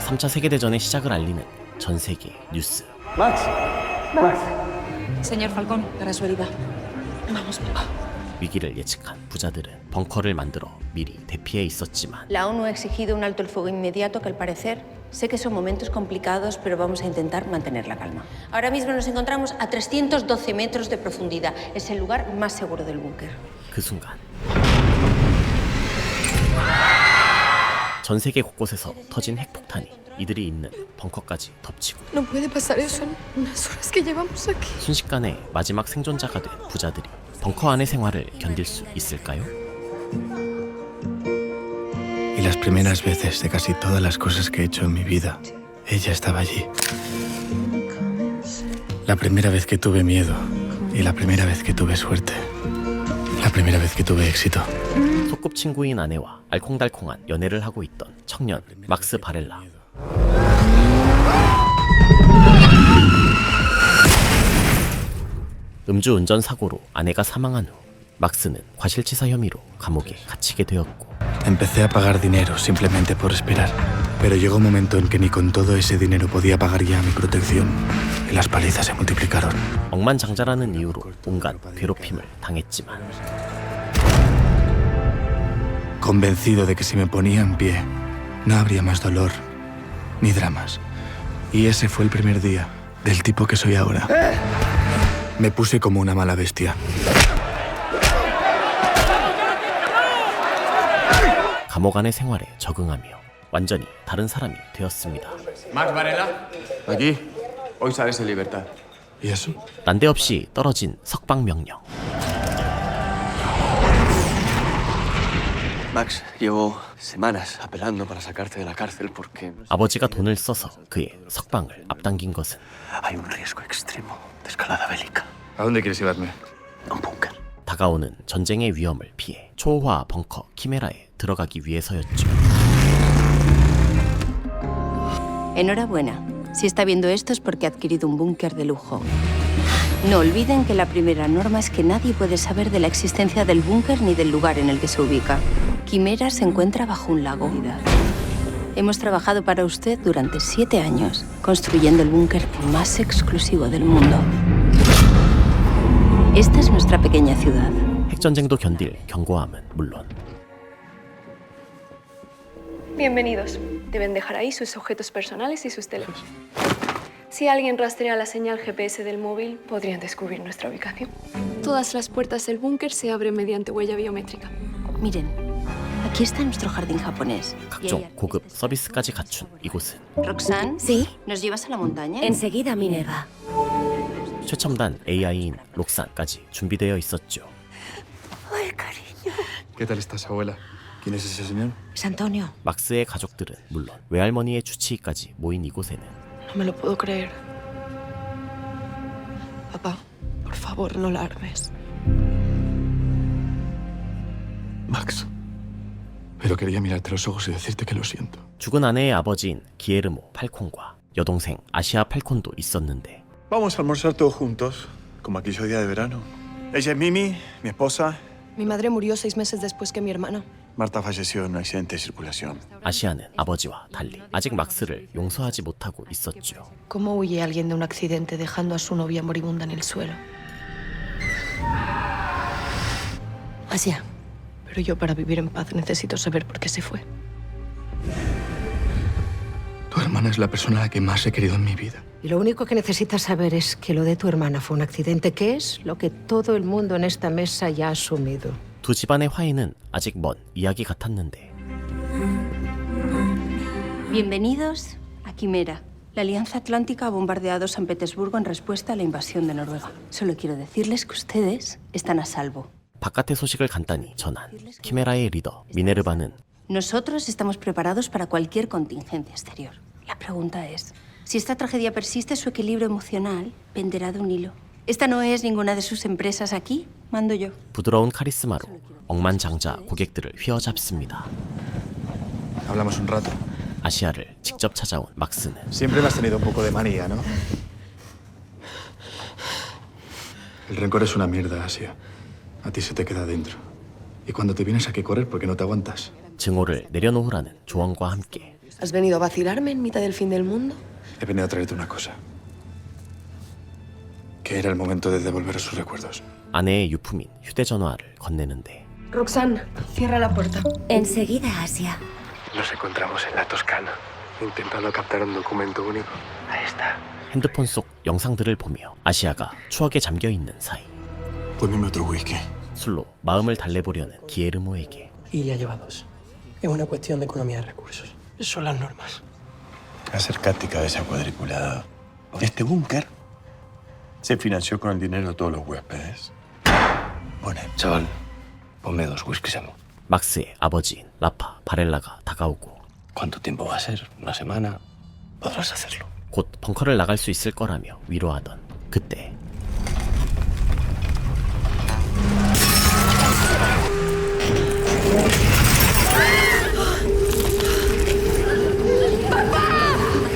3차 세계대전의 시작을 알리는 전 세계 뉴스. Max, Max. Señor Falcón, para su herida. Vamos, papá. 위기를 예측한 부자들은 벙커를 만들어 미리 대피해 있었지만 La ONU ha exigido un alto el fuego inmediato que al parecer sé que son momentos complicados, pero vamos a intentar mantener la calma. Ahora mismo nos encontramos a 312 metros de profundidad. Es el lugar más seguro del búnker. 그 순간 전 세계 곳곳에서 터진 핵폭탄이 이들이 있는 벙커까지 덮치고 No puede pasar eso en unas horas que llevamos aquí. 순식간에 마지막 생존자가 된 부자들이 벙커 안의 생활을 견딜 수 있을까요? Y las primeras veces de casi todas las cosas que he hecho en mi vida, ella estaba allí. La primera vez que tuve miedo y la primera vez que tuve suerte. La primera vez que tuve éxito. 소꿉친구인 아내와 알콩달콩한 연애를 하고 있던 청년 막스 바렐라. 음주운전 사고로 아내가 사망한 후 막스는 과실치사 혐의로 감옥에 갇히게 되었고 Empecé a pagar dinero simplemente por esperar. Pero llegó un momento en que ni con todo ese dinero podía pagar ya mi protección. Y las palizas se multiplicaron. 억만장자라는 이유로 온갖 괴롭힘을 당했지만 Convencido de que si me ponía en pie, no habría más dolor ni dramas. Y ese fue el primer día del tipo que soy ahora. Me puse como una mala bestia. 감옥 안의 생활에 적응하며 완전히 다른 사람이 되었습니다. Max Varela. Aquí. Hoy sales en libertad. ¿Y eso? 난데없이 떨어진 석방 명령. Max, llevo semanas apelando para sacarte de la cárcel porque 아버지가 돈을 써서 그의 석방을 앞당긴 것은 hay un riesgo extremo de escalada bélica. ¿A dónde quieres llevarme? A un búnker. 다가오는 전쟁의 위험을 피해 초호화 벙커 키메라에 들어가기 위해서였죠. Enhorabuena. Si está viendo esto es porque ha adquirido un búnker de lujo. No olviden que la primera norma es que nadie puede saber de la existencia del búnker ni del lugar en el que se ubica. Quimera se encuentra bajo un lago. Hemos trabajado para usted durante 7 años, construyendo el búnker más exclusivo del mundo. Esta es nuestra pequeña ciudad. 핵전쟁도 견딜 견고함은 물론 Bienvenidos. Deben dejar ahí sus objetos personales y sus teléfonos. Si alguien rastrea la señal GPS del móvil, podrían descubrir nuestra ubicación. Todas las puertas del búnker se abren mediante huella biométrica. Miren, aquí está nuestro jardín japonés. 각종 고급 서비스까지 갖춘 이곳은 Roxanne, ¿Sí? ¿nos llevas a la montaña? Enseguida, Minerva. 최첨단 AI인 록산까지 준비되어 있었죠. Ay, cariño. ¿Qué tal estás, abuela? ¿Quién es ese señor? Es Antonio. 막스의 가족들은 물론 외할머니의 주치의까지 모인 이곳에는 No me lo puedo creer. Papá, por favor, no la armes. Max. Pero quería mirarte a los ojos y decirte que lo siento. 죽은 아내의 아버지인 기에르모 팔콘과 여동생 아시아 팔콘도 있었는데 Vamos a almorzar todos juntos, como aquí soy día de verano. Ella es Mimi, mi esposa. Mi madre murió 6 meses después que mi hermana. Marta falleció en un accidente de circulación. 아시아는 아버지와 달리 아직 막스를 용서하지 못하고 있었죠. ¿Cómo huye alguien de un accidente dejando a su novia moribunda en el suelo? Asia. Pero yo para vivir en paz necesito saber por qué se fue. Tu hermana es la persona a la que más he querido en mi vida. Y lo único que necesitas saber es que lo de tu hermana fue un accidente, que es lo que todo el mundo en esta mesa ya ha asumido. 두 집안의 화해는 아직 먼 이야기 같았는데 Bienvenidos a Quimera. La Alianza Atlántica ha bombardeado San Petersburgo en respuesta a la invasión de Noruega. Solo quiero decirles que ustedes están a salvo. 바깥의 소식을 간단히 전한 키메라의 리더 미네르바는 Nosotros estamos preparados para cualquier contingencia exterior. La pregunta es, si esta tragedia persiste, su equilibrio emocional penderá de un hilo. Esta no es ninguna de sus empresas aquí, mando yo. 부드러운 카리스마로 억만장자 고객들을 휘어잡습니다. Hablamos un rato. 아시아를 직접 찾아온 막스는 Siempre me has tenido un poco de manía, ¿no? El rencor es una mierda, Asia. A ti se te queda dentro. Y cuando te vienes aquí a correr, ¿por qué no te aguantas? 증오를 내려놓으라는 조언과 함께 ¿Has venido a vacilarme en mitad del fin del mundo? He venido a traerte una cosa. Que era el momento de devolver sus recuerdos. 아내의 유품인 휴대전화를 건네는데 Roxanne, cierra la puerta. Enseguida, Asia. Nos encontramos en la Toscana, intentando captar un documento único. Ahí está. 핸드폰 속 영상들을 보며 아시아가 추억에 잠겨있는 사이 Ponme otro whisky. 술로 마음을 달래보려는 기에르모에게 Y ya lleva 2. Es una cuestión de economía de recursos. Son las normas. Acércate, cabeza cuadriculada. Este búnker se financió con el dinero de todos los huéspedes. Pone. Chaval, ponme 2 whiskies a mí. 막스의 아버지인 라파 바렐라가 다가오고 ¿Cuánto tiempo va a ser? ¿Una semana? Podrás hacerlo. 곧 벙커를 나갈 수 있을 거라며 위로하던 그때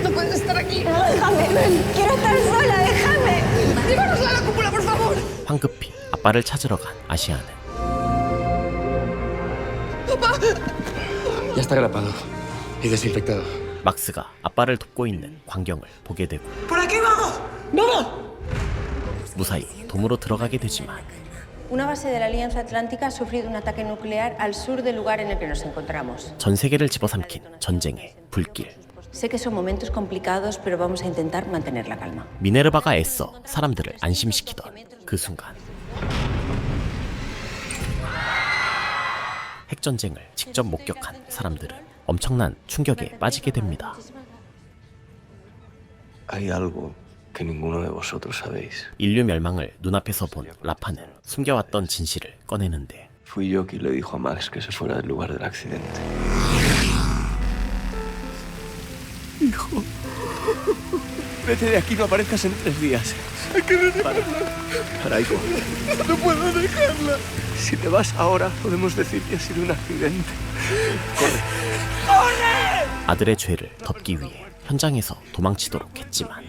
¡No puedes estar aquí! ¡Déjame! ¡Quiero estar sola! ¡Déjame! ¡Llévanos a la cúpula, por favor! 황급히 아빠를 찾으러 간 아시아는 Ya está grapado y desinfectado. 막스가 아빠를 돕고 있는 광경을 보게 되고 ¡Por aquí, vamos! ¡Vamos! 무사히 돔으로 들어가게 되지만 Una base de la Alianza Atlántica ha sufrido un ataque nuclear al sur del lugar en el que nos encontramos. 전 세계를 집어삼킨 전쟁의 불길. Sé que son momentos complicados, pero vamos a intentar mantener la calma. 미네르바가 애써 사람들을 안심시키던 그 순간 핵전쟁을 직접 목격한 사람들은 엄청난 충격에 빠지게 됩니다. Hay algo que ninguno de vosotros sabéis. 인류 멸망을 눈앞에서 본 라파는 숨겨왔던 진실을 꺼내는데 Fui yo quien le dijo a Max que se fuera del lugar del accidente. Hijo, vete de aquí, no aparezcas en 3 días. Hay que dejarla. Para, hijo. No puedo dejarla. Si te vas ahora, podemos decir que ha sido un accidente. 아들의 죄를 덮기 위해 현장에서 도망치도록 했지만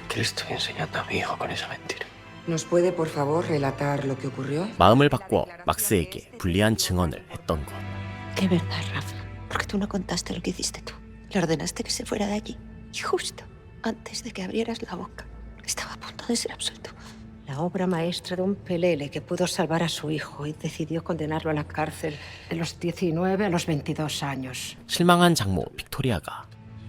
¿Qué le estoy enseñando a mi hijo con esa mentira? ¿Nos puede, por favor, relatar lo que ocurrió? 마음을 바꿔 막스에게 불리한 증언을 했던 것. Qué verdad, Rafa. Porque tú no contaste lo que hiciste tú. Le ordenaste que se fuera de allí. Y justo antes de que abrieras la boca, estaba a punto de ser absuelto. La obra maestra de un pelele que pudo salvar a su hijo y decidió condenarlo a la cárcel de los 19 a los 22 años. 실망한 장모 빅토리아가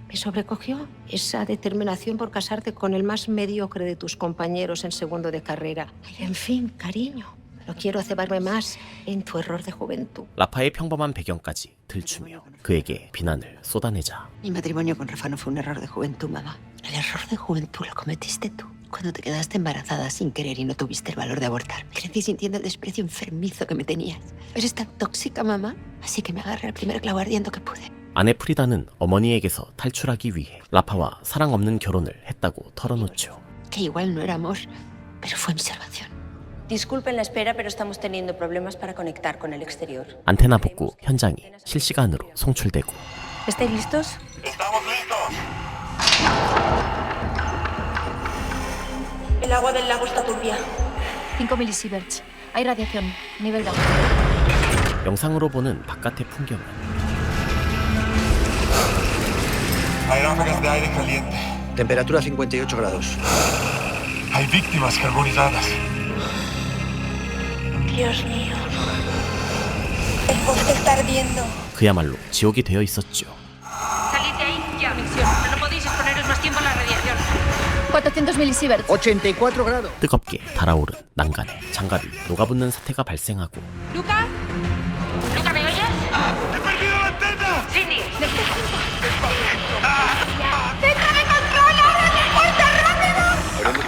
Me sobrecogió esa determinación por casarte con el más mediocre de tus compañeros en segundo de carrera. Y en fin, cariño, no quiero cebarme más en tu error de juventud. 라파의 평범한 배경까지 들추며 그에게 비난을 쏟아내자 Mi matrimonio con Rafa no fue un error de juventud, mamá. El error de juventud lo cometiste tú. Cuando te quedaste embarazada sin querer y no tuviste el valor de abortar. Crecí sintiendo el desprecio enfermizo que me tenías. Eres tan tóxica, mamá. Así que me agarré al primer clavo ardiendo que pude. 아내 프리다는 어머니에게서 탈출하기 위해 라파와 사랑 없는 결혼을 했다고 털어놓죠. Que igual no era amor, pero fue mi salvación. Disculpen la espera, pero estamos teniendo problemas para conectar con el exterior. 안테나 복구 현장이 실시간으로 송출되고 ¿Estáis listos? El agua del lago está turbia. 5 milisieverts. Hay radiación. Nivel bajo. 영상으로 보는 바깥의 풍경은 Hay ráfagas de aire caliente. Temperatura 58 grados. Hay víctimas carbonizadas. Dios mío. El bosque está ardiendo. 그야말로 지옥이 되어 있었죠. Salid de ahí ya. Misión. No podéis exponeros más tiempo a la radiación. 400 milisieverts. 84 grados. 뜨겁게 달아오른 난간에 장갑이 녹아붙는 사태가 발생하고 ¿Luca? ¿Luca, me oyes? ¡He perdido la antena! Cindy.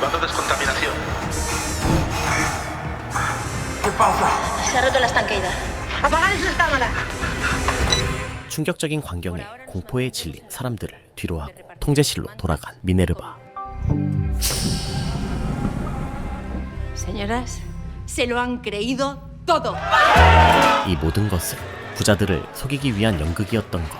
Bando descontaminación. ¿Qué pasa? Se ha roto la estanqueidad. ¡Apagad esas cámaras! 충격적인 광경에 공포에 질린 사람들을 뒤로하고 통제실로 돌아간 미네르바. Señoras, se lo han creído todo. 이 모든 것은 부자들을 속이기 위한 연극이었던 것.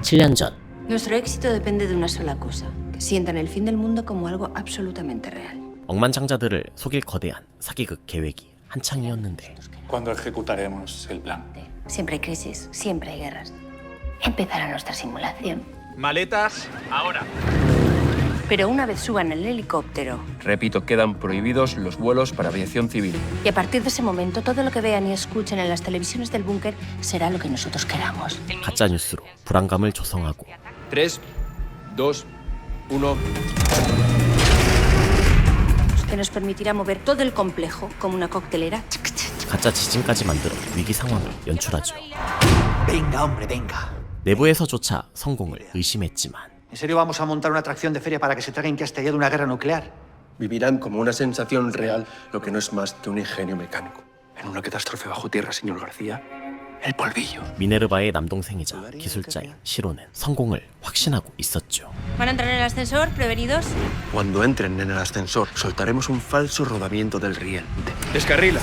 7년 전 Nuestro éxito depende de una sola cosa, que sientan el fin del mundo como algo absolutamente real. 억만장자들을 속일 거대한 사기극 계획이 한창이었는데 ¿Cuándo ejecutaremos el plan? Siempre hay crisis, siempre hay guerras. Empezará nuestra simulación. Maletas, ahora. Pero una vez suban el helicóptero, Repito, quedan prohibidos los vuelos para aviación civil. y a partir de ese momento todo lo que vean y escuchen en las televisiones del búnker será lo que nosotros queramos. 가짜 뉴스로 불안감을 조성하고 3, 2, 1. Que nos permitirá mover todo el complejo como una coctelera. 가짜 지진까지 만들어 위기 상황을 연출하죠. Venga, hombre, venga. 내부에서조차 성공을 의심했지만 ¿En serio vamos a montar una atracción de feria para que se traguen que ha estallado una guerra nuclear? Vivirán como una sensación real, lo que no es más que un ingenio mecánico. En una catástrofe bajo tierra, señor García, el polvillo. 미네르바의 남동생이자 기술자인 시로는 성공을 확신하고 있었죠. ¿Van a entrar en el ascensor, prevenidos? Cuando entren en el ascensor, soltaremos un falso rodamiento del riel. Descarrila.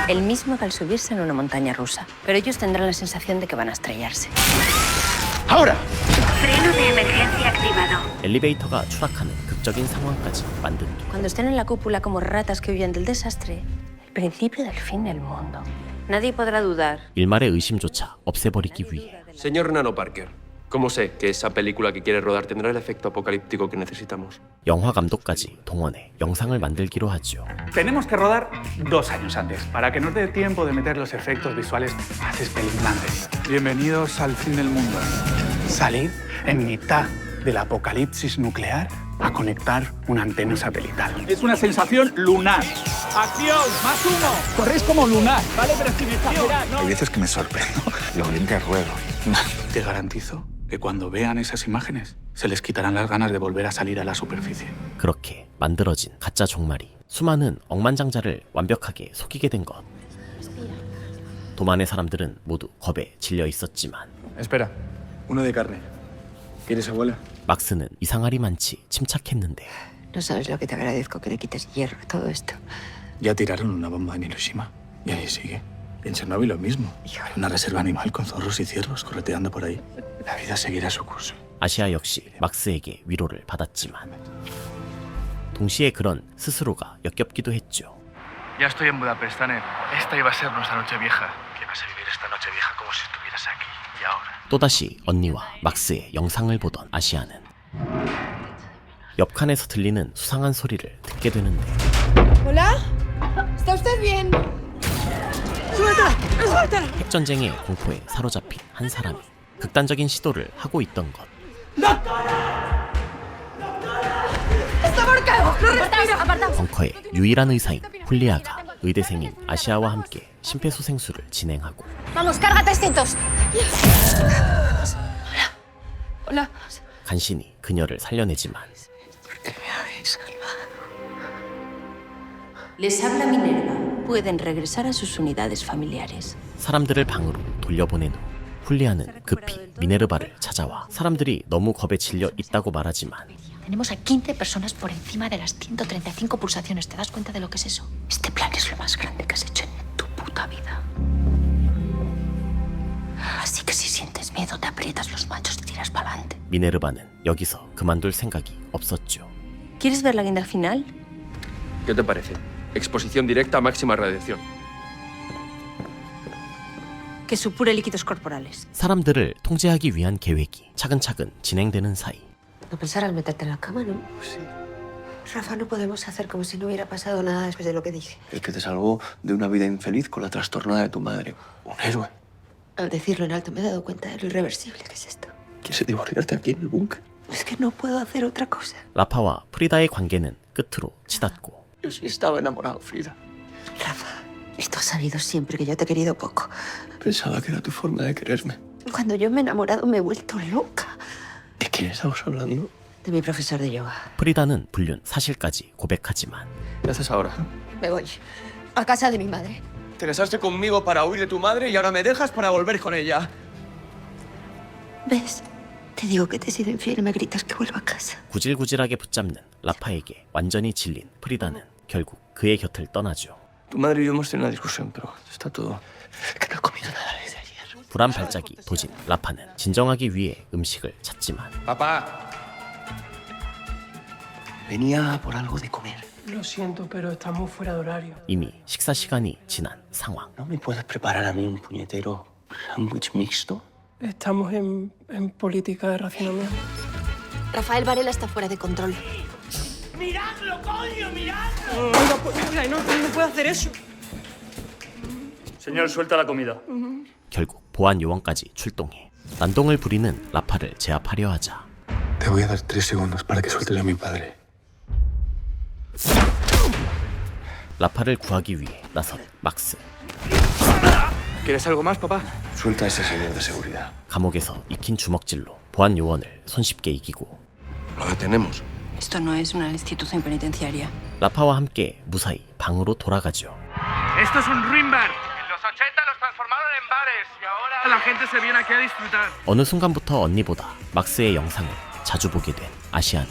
El mismo que al subirse en una montaña rusa. Pero ellos tendrán la sensación de que van a estrellarse. ¡Ahora! Freno de emergencia activado. 엘리베이터가 추락하는 극적인 상황까지 만든 뒤 Cuando estén en la cúpula como ratas que huyen del desastre, el principio del fin del mundo. Nadie podrá dudar. 일말의 의심조차 없애버리기 위해 Señor Nano Parker, ¿cómo sé que esa película que quiere rodar tendrá el efecto apocalíptico que necesitamos? 영화 감독까지 동원해 영상을 만들기로 하죠. Tenemos que rodar 2 años antes, para que nos dé tiempo de meter los efectos visuales más espeluznantes. Bienvenidos al fin del mundo. Salir en mitad del apocalipsis nuclear a conectar una antena satelital. Es una sensación lunar. ¡Acción! ¡Más humo! Corréis como lunar, ¿vale? Pero sin exagerar, ¿no? Hay veces que me sorprendo lo bien que ruego. Te garantizo que cuando vean esas imágenes se les quitarán las ganas de volver a salir a la superficie. 그렇게 만들어진 가짜 종말이 수많은 억만장자를 완벽하게 속이게 된 것. 도만의 사람들은 모두 겁에 질려 있었지만 Espera, uno de carne. ¿Quieres abuela? 막스는 이상하리만치 침착했는데 No sabes lo que te agradezco que le quites hierro a todo esto. Ya tiraron una bomba en Hiroshima y ahí sigue. En Chernobyl lo mismo. Una reserva animal con zorros y ciervos correteando por ahí. La vida seguirá su curso. 아시아 역시 막스에게 위로를 받았지만 동시에 그런 스스로가 역겹기도 했죠. Ya estoy en Budapest, Tanner. Esta iba a ser nuestra noche vieja. Que vas a vivir esta noche vieja como si estuvieras aquí y ahora. 또다시 언니와 막스의 영상을 보던 아시아는 옆칸에서 들리는 수상한 소리를 듣게 되는데 ¿Hola? ¿Está usted bien? ¡Suelta! ¡Suelta! 핵전쟁의 공포에 사로잡힌 한 사람이 극단적인 시도를 하고 있던 것. ¡Está marcado! ¡No respira! 벙커의 유일한 의사인 훌리아가 의대생인 아시아와 함께 심폐소생술을 진행하고 Vamos, cárgate estos. Hola. 간신히 그녀를 살려내지만 Les habla Minerva. Pueden regresar a sus unidades familiares. 사람들을 방으로 돌려보낸 후 훌리아는 급히 미네르바를 찾아와 사람들이 너무 겁에 질려 있다고 말하지만 Tenemos a 15 personas por encima de las 135 pulsaciones. ¿Te das cuenta de lo que es eso? Este plan es lo más grande que has hecho en tu puta vida. Así que si sientes miedo, te aprietas los machos y tiras para adelante. 미네르바는 여기서 그만둘 생각이 없었죠. ¿Quieres ver la guinda final? ¿Qué te parece? Exposición directa a máxima radiación. Que supure líquidos corporales. 사람들을 통제하기 위한 계획이 차근차근 진행되는 사이 No pensarás meterte en la cama, ¿no? Sí. Rafa, no podemos hacer como si no hubiera pasado nada después de lo que dije. El que te salvó de una vida infeliz con la trastornada de tu madre. Un héroe. Al decirlo en alto me he dado cuenta de lo irreversible que es esto. ¿Quieres divorciarte aquí en el búnker? Es que no puedo hacer otra cosa. 라파와 프리다의 관계는 끝으로 치닫고 Yo sí estaba enamorado, Frida. Rafa, esto has sabido siempre que yo te he querido poco. Pensaba que era tu forma de quererme. Cuando yo me he enamorado me he vuelto loca. ¿De quién estamos hablando? De mi profesor de yoga. 프리다는 불륜 사실까지 고백하지만 ¿Qué haces ahora? Me voy. A casa de mi madre. Te casaste conmigo para huir de tu madre y ahora me dejas para volver con ella. ¿Ves? Te digo que te he sido infiel y me gritas que vuelva a casa. 구질구질하게 붙잡는 라파에게 완전히 질린 프리다는 결국 그의 곁을 떠나죠. Tu madre y yo hemos tenido una discusión, pero está todo... Que no he comido nada desde ayer. 불안 발작이 도진 라파는 진정하기 위해 음식을 찾지만 Papá. Venía por algo de comer. Lo siento, pero estamos fuera de horario. 이미 식사 시간이 지난 상황. ¿No me puedes preparar a mí un puñetero sándwich mixto? Estamos en política de racionamiento. Rafael Varela está fuera de control. ¡Miradlo, coño, miradlo! No puedo hacer eso. Señor, suelta la comida. 결국 보안 요원까지 출동해 난동을 부리는 라파를 제압하려 하자 Te voy a dar 3 segundos para que sueltes a mi padre. 라파를 구하기 위해 나선 막스. ¿Quieres algo más, papá? Suelta a ese señor de seguridad. 감옥에서 익힌 주먹질로 보안 요원을 손쉽게 이기고 Lo detenemos. Esto no es una institución penitenciaria. 라파와 함께 무사히 방으로 돌아가죠. Esto es un ruin bar. En los 80 los transformaron en bares y ahora la gente se viene aquí a disfrutar. 어느 순간부터 언니보다 막스의 영상을 자주 보게 된 아시아는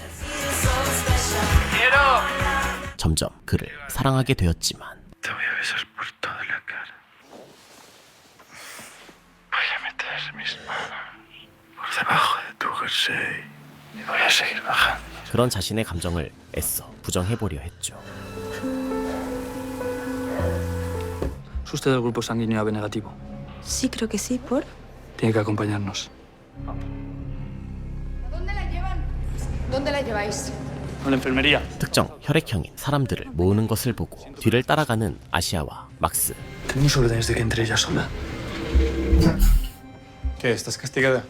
점점 그를 사랑하게 되었지만 Te voy a besar por toda la cara. Voy a meter mis manos por debajo de tu jersey y voy a seguir bajando. 그런 자신의 감정을 애써 부정해보려 했죠. ¿Es usted del grupo sanguíneo AB negativo? Sí, creo que sí, ¿por? Tiene que acompañarnos. ¿Dónde la lleváis? A la enfermería. 특정 혈액형인 사람들을 모으는 것을 보고 뒤를 따라가는 아시아와 막스. Tenemos órdenes de que entre ella sola. ¿Qué? ¿Estás castigada?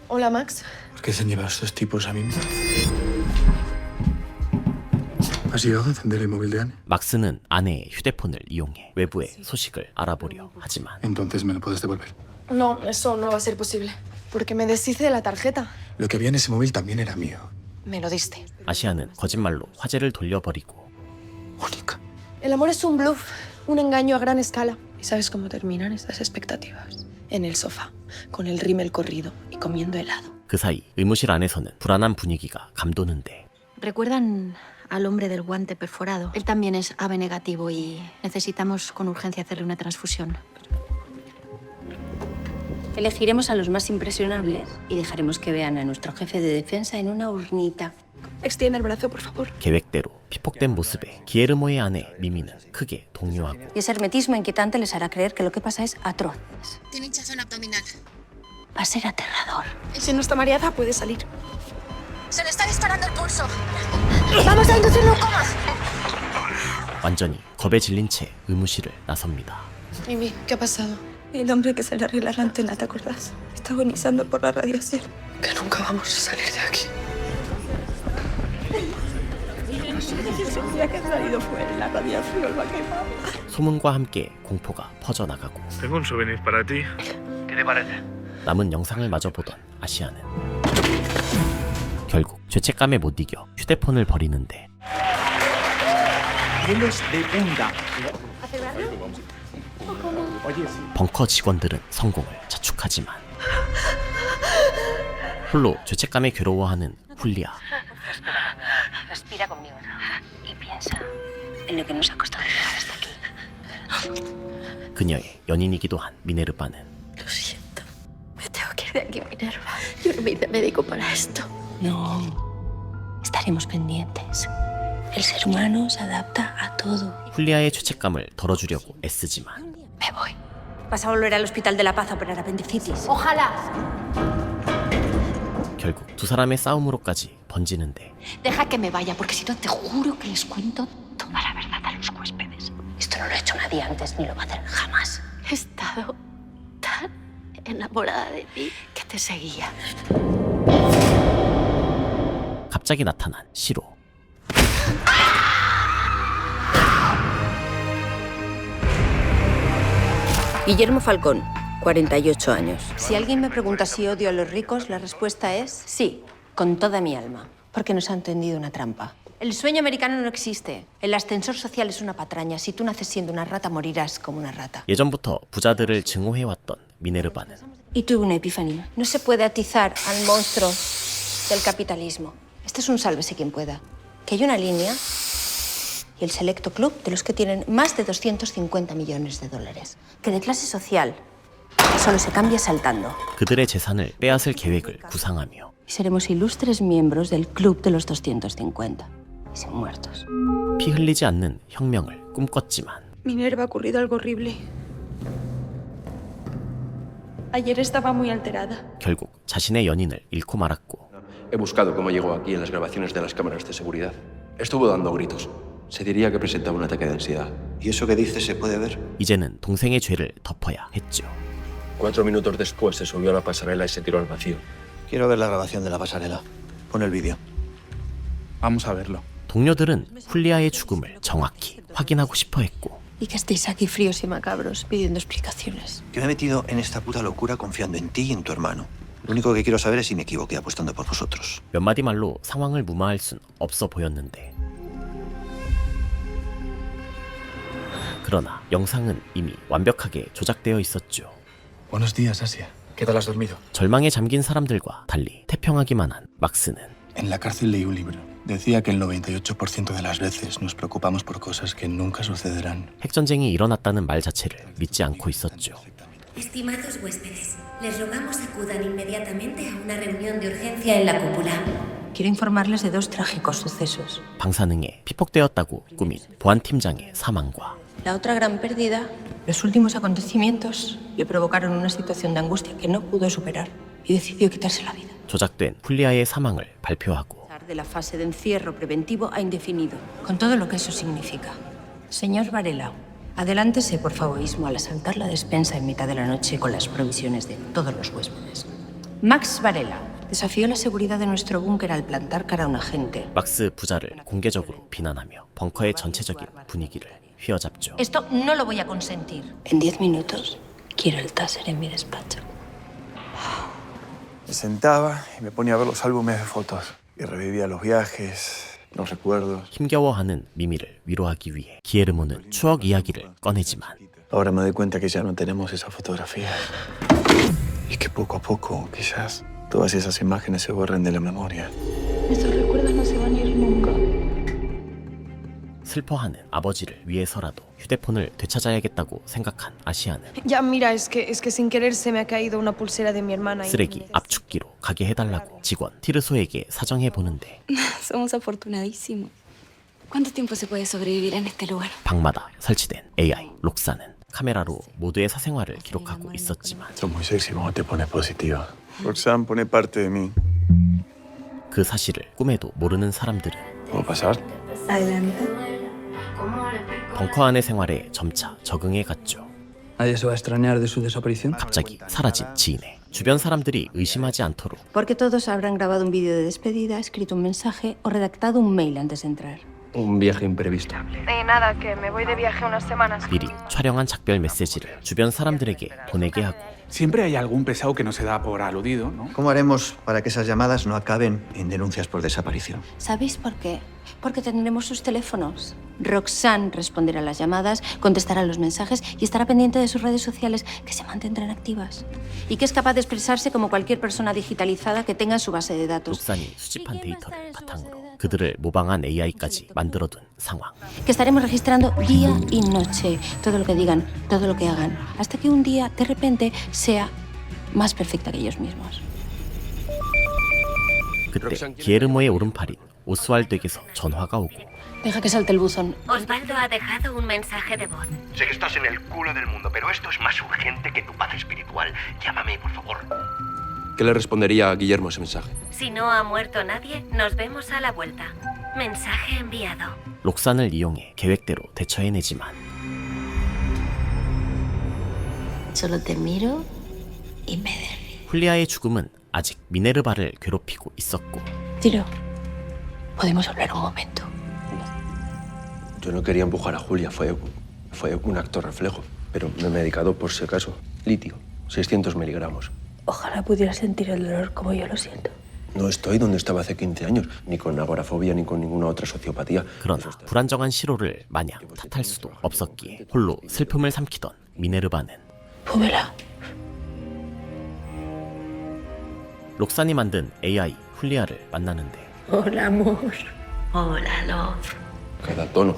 Hola, Max. ¿Por qué se han llevado estos tipos a mí? ¿Has llegado a encender el móvil de Anne? 막스는 아내의 휴대폰을 이용해 외부의 소식을 알아보려 하지만 Entonces me lo puedes devolver. No, eso no va a ser posible. Porque me deshice de la tarjeta. Lo que había en ese móvil también era mío. Me lo diste. 아시아는 거짓말로 화제를 돌려버리고 El amor es un bluff, un engaño a gran escala. ¿Y sabes cómo terminan estas expectativas? En el sofá, con el rímel corrido y comiendo helado. 그 사이 의무실 안에서는 불안한 분위기가 감도는데 ¿Recuerdan al hombre del guante perforado? Él también es AB negativo y necesitamos con urgencia hacerle una transfusión. Elegiremos a los más impresionables y dejaremos que vean a nuestro jefe de defensa en una urnita. Extiende el brazo, por favor. 계획대로 피폭된 모습에 기에르모의 아내 미미는 크게 동요하고 Y ese hermetismo inquietante les hará creer que lo que pasa es atroz. Tiene hinchazón abdominal. Va a ser aterrador. Y si no está mareada, puede salir. Se le está disparando el pulso. ¡Vamos a inducirlo en coma! 완전히 겁에 질린 채 의무실을 나섭니다. Mimi, ¿qué ha pasado? El hombre que se le arregla la antena, ¿te acuerdas? Está agonizando por la radiación. Que nunca vamos a salir de aquí. Ya que ha salido fuera, la radiación lo ha quemado. 소문과 함께 공포가 퍼져나가고 Tengo un souvenir para ti. ¿Qué te parece? 남은 영상을 마저 보던 아시아는 결국 죄책감에 못 이겨 휴대폰을 버리는데 벙커 직원들은 성공을 자축하지만 홀로 죄책감에 괴로워하는 훌리아. Respira conmigo y piensa en lo que nos ha costado llegar hasta aquí. 그녀의 연인이기도 한 미네르바는 Lo siento. Me tengo que ir de aquí, Minerva. Yo no me hice médico para esto. No, estaremos pendientes. El ser humano se adapta a todo. 훌리아의 죄책감을 덜어주려고 애쓰지만 Me voy. Vas a volver al Hospital de la Paz a operar apendicitis. Ojalá. 결국 두 사람의 싸움으로까지 번지는데 Deja que me vaya, porque si no te juro que les cuento toda la verdad a los huéspedes. Esto no lo ha hecho nadie antes ni lo va a hacer jamás. He estado tan enamorada de ti que te seguía. 갑자기 나타난 시로. Guillermo Falcón, 48 años. Si alguien me pregunta si odio a los ricos, la respuesta es sí, con toda mi alma. Porque nos han tendido una trampa. El sueño americano no existe. El ascensor social es una patraña. Si tú naces siendo una rata, morirás como una rata. 예전부터 부자들을 증오해왔던 미네르바는 Y tuve una epifanía. No se puede atizar al monstruo del capitalismo. Este es un sálvese quien pueda. Que hay una línea y el selecto club de los que tienen más de 250 millones de dólares. Que de clase social solo se cambia saltando. 그들의 재산을 빼앗을 계획을 구상하며 Y seremos ilustres miembros del club de los 250. y sin muertos. 피 흘리지 않는 혁명을 꿈꿨지만 Minerva, ha ocurrido algo horrible. Ayer estaba muy alterada. 결국 자신의 연인을 잃고 말았고 He buscado cómo llegó aquí en las grabaciones de las cámaras de seguridad. Estuvo dando gritos. Se diría que presentaba un ataque de ansiedad. ¿Y eso que dices se puede ver? 이제는 동생의 죄를 덮어야 했죠. 4 minutos después se subió a la pasarela y se tiró al vacío. Quiero ver la grabación de la pasarela. Pon el vídeo. Vamos a verlo. 동료들은 훌리아의 죽음을 정확히 확인하고 싶어 했고 Y que estéis aquí fríos y macabros pidiendo explicaciones. Yo me he metido en esta puta locura confiando en ti y en tu hermano. Lo único que quiero saber es si me equivoqué apostando por vosotros. 몇 마디 말로 상황을 무마할 순 없어 보였는데 그러나 영상은 이미 완벽하게 조작되어 있었죠. Buenos días, Asia. ¿Qué tal has dormido? 절망에 잠긴 사람들과 달리 태평하기만 한 막스는 En la cárcel leí un libro. Decía que el 98% de las veces nos preocupamos por cosas que nunca sucederán. 핵전쟁이 일어났다는 말 자체를 믿지 않고 있었죠. Estimados huéspedes, les rogamos acudan inmediatamente a una reunión de urgencia en la cúpula. Quiero informarles de 2 trágicos sucesos. 방사능에 피폭되었다고 꾸민 보안팀장의 사망과 La otra gran pérdida, los últimos acontecimientos le provocaron una situación de angustia que no pudo superar y decidió quitarse la vida. 조작된 훌리아의 사망을 발표하고 De la fase de encierro preventivo a indefinido, con todo lo que eso significa. Señor Varela, adelántese por favorismo al asaltar la despensa en mitad de la noche con las provisiones de todos los huéspedes. Max Varela desafió la seguridad de nuestro búnker al plantar cara a un agente. 막스 부자를 공개적으로 비난하며 벙커의 전체적인 분위기를 휘어잡죠. Esto no lo voy a consentir. En 10 minutos quiero el taser en mi despacho. Me sentaba y me ponía a ver los álbumes de fotos y revivía los viajes, los recuerdos. 힘겨워하는 미미를 위로하기 위해 기에르모는 추억 이야기를 꺼내지만 Ahora me doy cuenta que ya no tenemos esas fotografías y que poco a poco, quizás, todas esas imágenes se borren de la memoria. Estos recuerdos no se van a ir nunca. 슬퍼하는 아버지를 위해서라도 휴대폰을 되찾아야겠다고 생각한 아시아는 Ya, mira, es que sin querer se me ha caído una pulsera de mi hermana. 쓰레기 압축기로 가게 해달라고 직원 티르소에게 사정해 보는데 Somos afortunadísimos. ¿Cuánto tiempo se puede sobrevivir en este lugar? 방마다 설치된 AI 록사는 카메라로 모두의 사생활을 기록하고 있었지만 Sos muy sexy cuando te pones positiva. Roxanne pone parte de mí. 그 사실을 꿈에도 모르는 사람들은 ¿Puedo pasar? Adelante. 벙커 안의 생활에 점차 적응해 갔죠. ¿Nadie se va a extrañar de su desaparición? 갑자기 사라진 지인의 주변 사람들이 의심하지 않도록 Porque todos habrán grabado un vídeo de despedida, escrito un mensaje o redactado un mail antes de entrar. Un viaje imprevisto. Nada, que me voy de viaje unas semanas. 미리 촬영한 작별 메시지를 주변 사람들에게 보내게 하고 Siempre hay algún pesado que no se da por aludido, ¿no? ¿Cómo haremos para que esas llamadas no acaben en denuncias por desaparición? ¿Sabéis por qué? Porque tendremos sus teléfonos. Roxanne responderá a las llamadas, contestará los mensajes y estará pendiente de sus redes sociales, que se mantendrán activas. Y que es capaz de expresarse como cualquier persona digitalizada que tenga en su base de datos. 록산이 수집한 데이터를 바탕으로 그들을 모방한 AI까지 만들어둔 상황. Que estaremos registrando día y noche todo lo que digan, todo lo que hagan, hasta que un día, de repente, sea más perfecta que ellos mismos. 그때 기에르모의 오른팔인 오스왈드에게서 전화가 오고 Deja que salte el buzón. Osvaldo ha dejado un mensaje de voz. Sé que estás en el culo del mundo, pero esto es más urgente que tu paz espiritual. Llámame, por favor. ¿Qué le respondería a Guillermo ese mensaje? Si no ha muerto nadie, nos vemos a la vuelta. Mensaje enviado. 록산을 이용해 계획대로 대처해내지만 Solo te miro y me derrito. 훌리아의 죽음은 아직 미네르바를 괴롭히고 있었고 Tiro, podemos hablar un momento. Yo no quería empujar a Julia, fue un acto reflejo. Pero me he medicado por si acaso. Litio, 600 miligramos. Ojalá pudiera sentir el dolor como yo lo siento. No estoy donde estaba hace 15 años, ni con agorafobia ni con ninguna otra sociopatía. 그러나 불안정한 시로를 마냥 탓할 수도 없었기에 홀로 슬픔을 삼키던 미네르바는 Pómela. 록산이 만든 AI 훌리아를 만나는데 Hola, amor. Hola, love. Cada tono,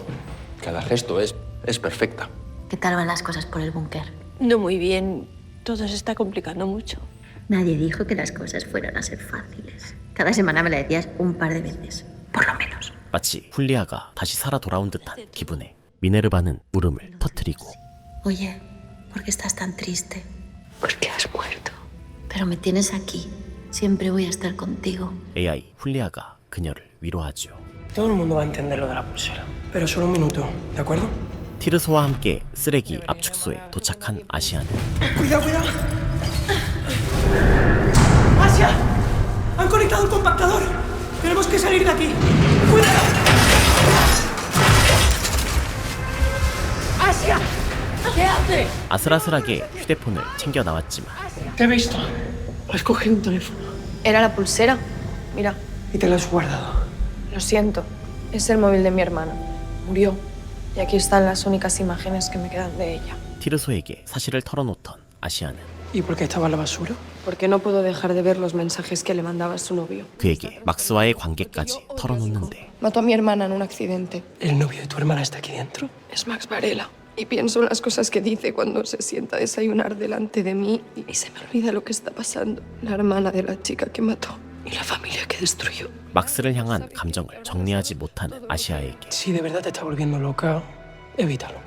cada gesto es perfecta. ¿Qué tal van las cosas por el búnker? No muy bien. Todo se está complicando mucho. Nadie dijo que las cosas fueran a ser fáciles. Cada semana me la decías un par de veces, por lo menos. 마치 훌리아가 다시 살아 돌아온 듯한 기분에 미네르바는 울음을 터뜨리고 Oye, ¿por qué estás tan triste? Porque has muerto. Pero me tienes aquí. Siempre voy a estar contigo. AI 훌리아가 그녀를 위로하죠. Todo el mundo va a entender lo de la pulsera. Pero solo un minuto, ¿de acuerdo? 티르소와 함께 쓰레기 압축소에 도착한 아시아는 ¡Cuidado, cuidado! ¡Asia! ¡Han conectado el compactador! ¡Tenemos que salir de aquí! ¡Cuidado! ¡Asia! ¿Qué hace? 아슬아슬하게 휴대폰을 챙겨 나왔지만 Te he visto. Has cogido un teléfono. Era la pulsera. Mira, Y te lo has guardado. lo siento. Es el móvil de mi hermana. Murió. Y aquí están las únicas imágenes que me quedan de ella. 티르소에게 사실을 털어놓던 아시아는 ¿Y por qué estaba en la basura? Porque no puedo dejar de ver los mensajes que le mandaba a su novio. 그에게 막스와의 관계까지 털어놓는데 Mató a mi hermana en un accidente. ¿El novio de tu hermana está aquí dentro? Es Max Varela. Y pienso en las cosas que dice cuando se sienta a desayunar delante de mí y se me olvida lo que está pasando. La hermana de la chica que mató y la familia que destruyó. 막스를 향한 감정을 정리하지 못하는 아시아에게 Si de verdad te está volviendo loca, evítalo.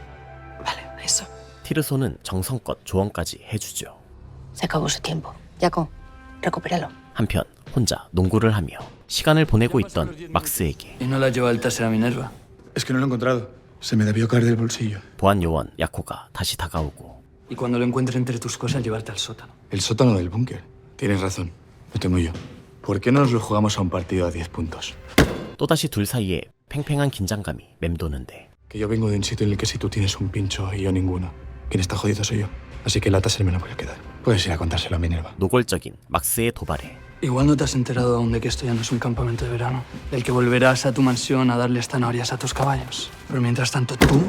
Eso. 티르소는 정성껏 조언까지 해주죠. Se acabó su tiempo. Jaco, recupéralo. 한편 혼자 농구를 하며 시간을 보내고 있던 막스에게 ¿Y no la lleva el taser a Minerva? Es que no lo he encontrado. Se me debió caer del bolsillo. 보안 요원 야코가 다시 다가오고 Y cuando lo encuentre entre tus cosas, llevarte al sótano. El sótano del búnker. Tienes razón. Lo tengo yo. ¿Por qué no nos lo jugamos a un partido a 10 puntos? 또다시 둘 사이에 팽팽한 긴장감이 맴도는데 Que yo vengo de un sitio en el que si tú tienes un pincho y yo ninguno, quien está jodido soy yo. Así que la taser me la voy a quedar. Puedes ir a contárselo a Minerva. 노골적인 막스의 도발에 Igual no te has enterado aún de que esto ya no es un campamento de verano, del que volverás a tu mansión a darles zanahorias a tus caballos. Pero mientras tanto, tú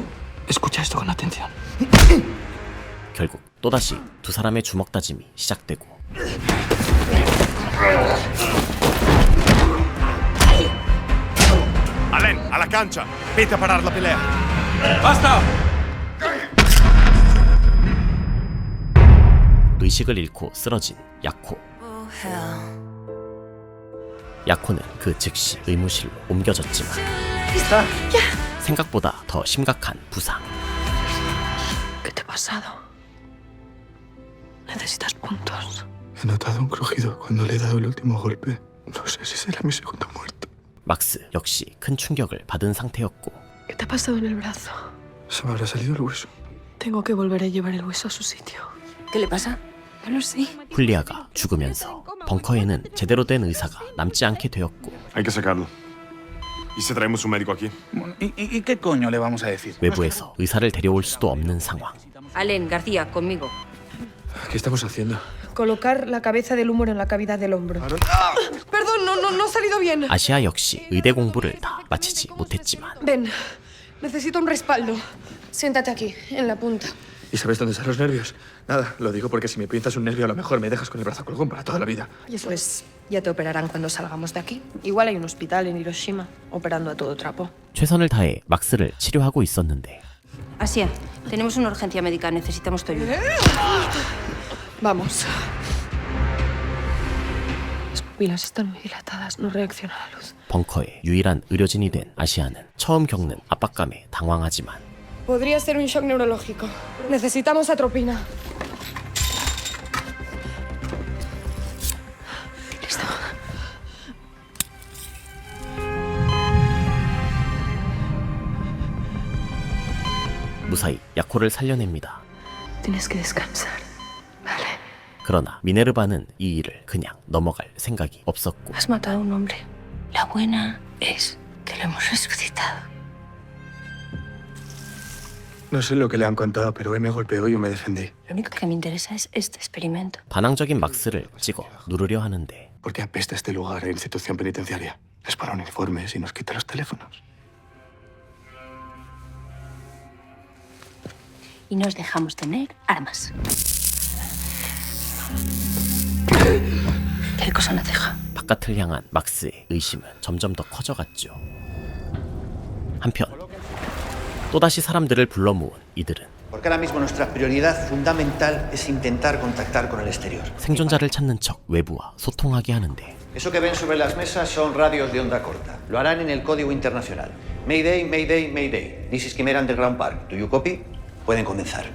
escucha esto con atención. 결국 또다시 두 사람의 주먹 다짐이 시작되고 Alen, a la cancha. Vete a parar la pelea. ¡Basta! 의식을 잃고 쓰러진 야코. 야코는 그 즉시 의무실로 옮겨졌지만 생각보다 더 심각한 부상. ¿Qué te ha pasado? Necesitas puntos. He notado un crujido cuando le he dado el último golpe. No sé si será mi segundo muerto. 막스 역시 큰 충격을 받은 상태였고 ¿Qué te ha pasado en el brazo? Se me habrá salido el hueso. Tengo que volver a llevar el hueso a su sitio. ¿Qué le pasa? No lo sé. 훌리아가 죽으면서 벙커에는 제대로 된 의사가 남지 않게 되었고 Hay que sacarlo. ¿Y si traemos un médico aquí? ¿Y qué coño le vamos a decir? 외부에서 의사를 데려올 수도 없는 상황. Alen, García, conmigo. ¿Qué estamos haciendo? Colocar la cabeza del húmero en la cavidad del hombro. Perdón, no ha salido bien. 아시아 역시 의대 공부를 다 마치지 못했지만 Ven, necesito un respaldo. Siéntate aquí, en la punta. ¿Y sabes dónde están los nervios? Nada, lo digo porque si me pintas un nervio a lo mejor me dejas con el brazo colgón para toda la vida. Pues ya te operarán cuando salgamos de aquí. Igual hay un hospital en Hiroshima operando a todo trapo. 최선을 다해 막스를 치료하고 있었는데 Asia, tenemos una urgencia médica. Necesitamos tu ayuda. Vamos. Las pupilas están muy dilatadas. No reacciona a la luz. 벙커의 유일한 의료진이 된 아시아는 처음 겪는 압박감에 당황하지만 Podría ser un shock neurológico. Necesitamos atropina. Listo. 무사히 야코를 살려냅니다. Tienes que descansar. Vale. 그러나 미네르바는 이 일을 그냥 넘어갈 생각이 없었고 Has matado a un hombre. La buena es que lo hemos resucitado. No sé lo que le han contado, pero él me golpeó y yo me defendí. Lo único que me interesa es este experimento. 반항적인 막스를 찍어 누르려 하는데 ¿Por qué apesta este lugar, institución penitenciaria? Les para uniformes y nos quita los teléfonos. Y nos dejamos tener armas. ¿Qué cosa no deja? 바깥을 향한 막스의 의심은 점점 더 커져갔죠. 한편 또다시 사람들을 불러 모은 이들은 Porque ahora mismo nuestra prioridad fundamental es intentar contactar con el exterior. 생존자를 찾는 척 외부와 소통하게 하는데 Eso que ven sobre las mesas son radios de onda corta. Lo harán en el código internacional. Mayday, Mayday, Mayday. This is Quimera Underground Park. Do you copy? Pueden comenzar.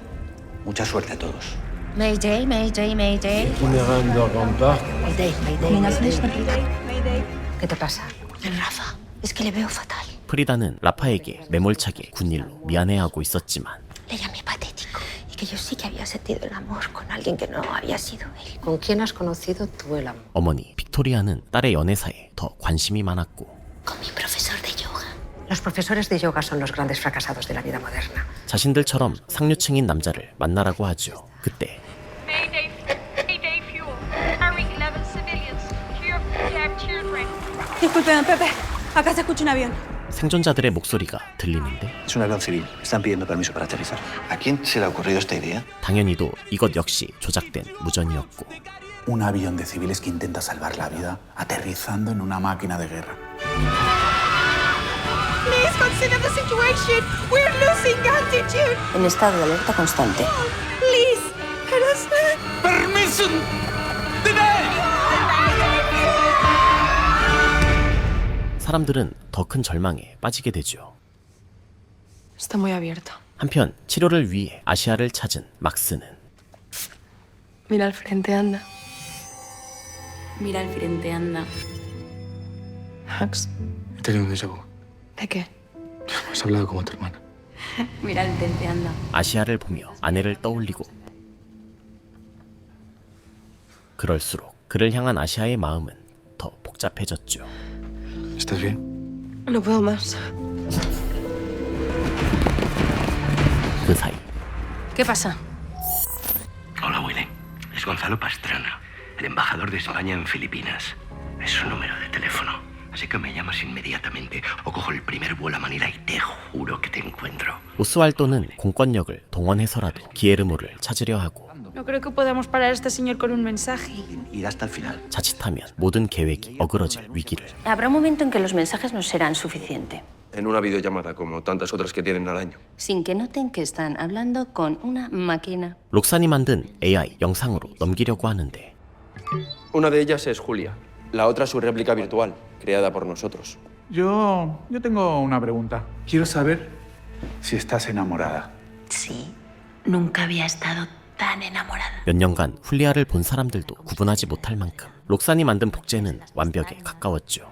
Mucha suerte a todos. Mayday, Mayday, Mayday. Quimera Underground Park. Mayday, Mayday, Mayday. ¿Qué te pasa? Rafa, es que le veo fatal. 프리다는 라파에게 매몰차게 군일로 미안해하고 있었지만 Le llamé patético y que yo sí que había sentido el amor con alguien que no había sido él. ¿Con quién has conocido tú el amor? 어머니 빅토리아는 딸의 연애사에 더 관심이 많았고 Con mi profesor de yoga. Los profesores de yoga son los grandes fracasados de la vida moderna. 자신들처럼 상류층인 남자를 만나라고 하죠. 그때 Mayday, Mayday fuel. Carrying 11 civilians. Here we have children. Disculpen, Pepe. Acá se escucha un avión. 생존자들의 목소리가 들리는데 Es un avión civil. Están pidiendo permiso para aterrizar. ¿A quién se le ha ocurrido esta idea? 당연히도 이것 역시 조작된 무전이었고 Un avión de civiles que intenta salvar la vida aterrizando en una máquina de guerra. Please consider the situation. We're losing altitude. En estado de alerta constante. Please, let us. Permission! 사람들은 더 큰 절망에 빠지게 되죠. Está muy abierto. 한편 치료를 위해 아시아를 찾은 막스는 Mira al frente, anda. Mira al frente, anda. Max, He tenido un déjà vu. ¿de qué? Has hablado como tu hermana. Mira al frente, anda. 아시아를 보며 아내를 떠올리고 그럴수록 그를 향한 아시아의 마음은 더 복잡해졌죠. ¿Estás bien? No puedo más. 그 사이 ¿Qué pasa? Hola, Willy. Es Gonzalo Pastrana, el embajador de España en Filipinas. Es su número de teléfono. Así que me llamas inmediatamente o cojo el primer vuelo a Manila y te juro que te encuentro. 오스왈도는 공권력을 동원해서라도 기에르모를 찾으려 하고 No creo que podamos parar a este señor con un mensaje. Ir hasta el final. 자칫하면 모든 계획이 어그러질 위기를. Habrá un momento en que los mensajes no serán suficiente, En una videollamada como tantas otras que tienen al año. sin que noten que están hablando con una máquina. 록산이 만든 AI 영상으로 넘기려고 하는데 Una de ellas es Julia. La otra su réplica virtual, creada por nosotros. Yo tengo una pregunta. Quiero saber si estás enamorada. Sí, nunca había estado tan enamorada. 몇 년간 훌리아를 본 사람들도 구분하지 못할 만큼 록산이 만든 복제는 완벽에 가까웠죠.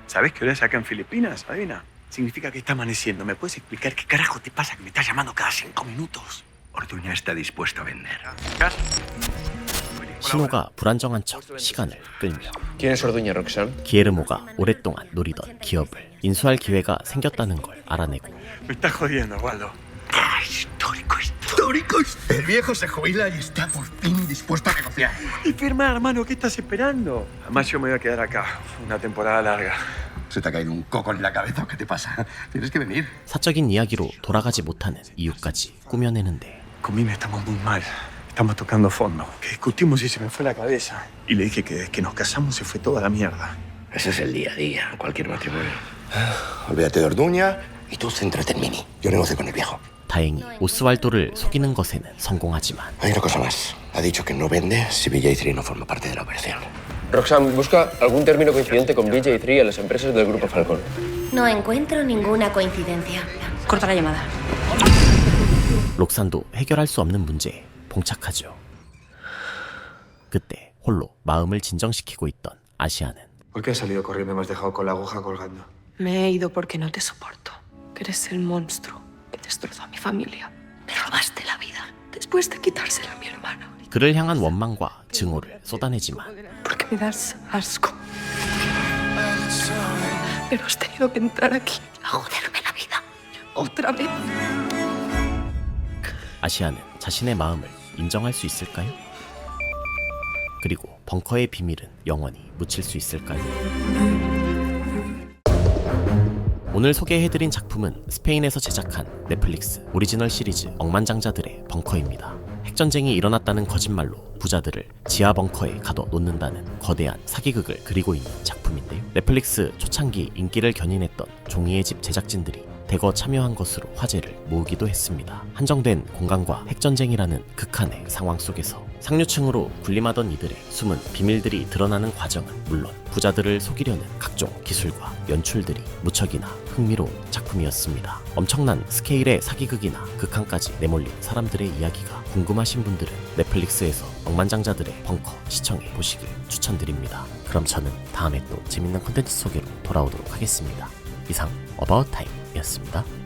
¿Sabes qué hora es acá en Filipinas, Adivina? Significa que está amaneciendo. ¿Me puedes explicar qué carajo te pasa que me estás llamando cada 5 minutos? Ortuña está dispuesto a vender. 신호가 불안정한 척 시간을 끌며 ¿Quién es Orduña, Roxanne? 기에르모가 오랫동안 노리던 기업을 인수할 기회가 생겼다는 걸 알아내고 Me estás jodiendo, Waldo. Histórico esto. ¡Histórico! El viejo se jubila y está por fin dispuesto a negociar. Y firmar, hermano, ¿qué estás esperando? Además, yo me voy a quedar acá. Una temporada larga. ¿Se te ha caído un coco en la cabeza o qué te pasa? Tienes que venir. 사적인 이야기로 돌아가지 못하는 이유까지 꾸며내는데 Con Mime estamos muy mal. Estamos tocando fondo. Que discutimos y se me fue la cabeza. Y le dije que desde que nos casamos se fue toda la mierda. Ese es el día a día en cualquier matrimonio. Olvídate de Orduña y tú céntrate en Mini. Yo negocio con el viejo. 다행히 오스왈도를 속이는 것에는 성공하지만 Hay una cosa más. Ha dicho que no vende si BJ3 no forma parte de la operación. Roxanne, busca algún término coincidente con BJ3 en las empresas del Grupo Falcón. No encuentro ninguna coincidencia. Corta la llamada. 록산도 해결할 수 없는 문제에 봉착하죠. 그때 홀로 마음을 진정시키고 있던 아시아는 ¿Por qué has salido corriendo y me has dejado con la aguja colgando? Me he ido porque no te soporto. Que eres el monstruo que destrozó a mi familia. Me robaste la vida después de quitársela a mi hermano. 그를 향한 원망과 증오를 쏟아내지만 Porque me das asco. Pero has tenido que entrar aquí a joderme la vida. Otra vez. 아시아는 자신의 마음을 인정할 수 있을까요? 그리고 벙커의 비밀은 영원히 묻힐 수 있을까요? 오늘 소개해드린 작품은 스페인에서 제작한 넷플릭스 오리지널 시리즈 억만장자들의 벙커입니다. 핵전쟁이 일어났다는 거짓말로 부자들을 지하 벙커에 가둬놓는다는 거대한 사기극을 그리고 있는 작품인데요. 넷플릭스 초창기 인기를 견인했던 종이의 집 제작진들이 대거 참여한 것으로 화제를 모으기도 했습니다. 한정된 공간과 핵전쟁이라는 극한의 상황 속에서 상류층으로 군림하던 이들의 숨은 비밀들이 드러나는 과정은 물론 부자들을 속이려는 각종 기술과 연출들이 무척이나 흥미로운 작품이었습니다. 엄청난 스케일의 사기극이나 극한까지 내몰린 사람들의 이야기가 궁금하신 분들은 넷플릭스에서 억만장자들의 벙커 시청해 보시길 추천드립니다. 그럼 저는 다음에 또 재밌는 콘텐츠 소개로 돌아오도록 하겠습니다. 이상 어바웃 타임이었습니다.